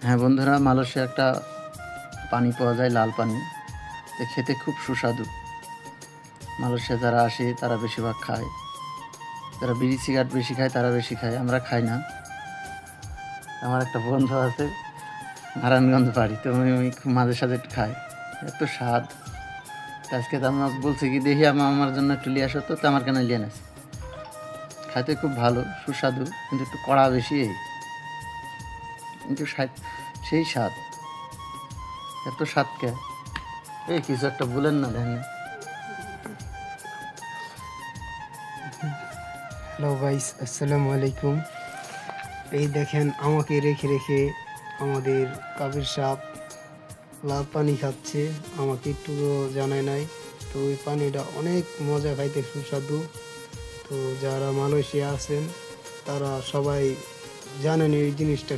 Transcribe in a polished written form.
হ্যাঁ বন্ধুরা, মালয়েশিয়া একটা পানি পাওয়া যায়, লাল পানি। তো খেতে খুব সুস্বাদু। মালয়েশিয়া যারা আসে তারা বেশিরভাগ খায়। যারা বিড়ি সিগারেট বেশি খায় তারা বেশি খায়, আমরা খাই না। আমার একটা বন্ধু আছে, নারায়ণগঞ্জ বাড়ি, তো আমি খুব মাঝে সাঝে একটু খাই। এত স্বাদ। তো আজকে তো আমার বলছে কি, দেখি আমার জন্য একটু নিয়ে আসো। তো আমার কেন নিয়ে আসে। খাইতে খুব ভালো, সুস্বাদু, কিন্তু একটু কড়া বেশি। কিন্তু সেই স্বাদ। এত স্বাদ কে? এই কিছু একটা বলেন না দেখেন। হ্যালো গাইস, আসসালামু আলাইকুম। এই দেখেন আমাকে রেখে রেখে আমাদের কাবির সাপ লাল পানি খাচ্ছে, আমাকে একটু জানায় নাই। তো ওই পানিটা অনেক মজা, খাইতে সুস্বাদু। তো যারা মালয়েশিয়া আছেন তারা সবাই জানেন এই জিনিসটা।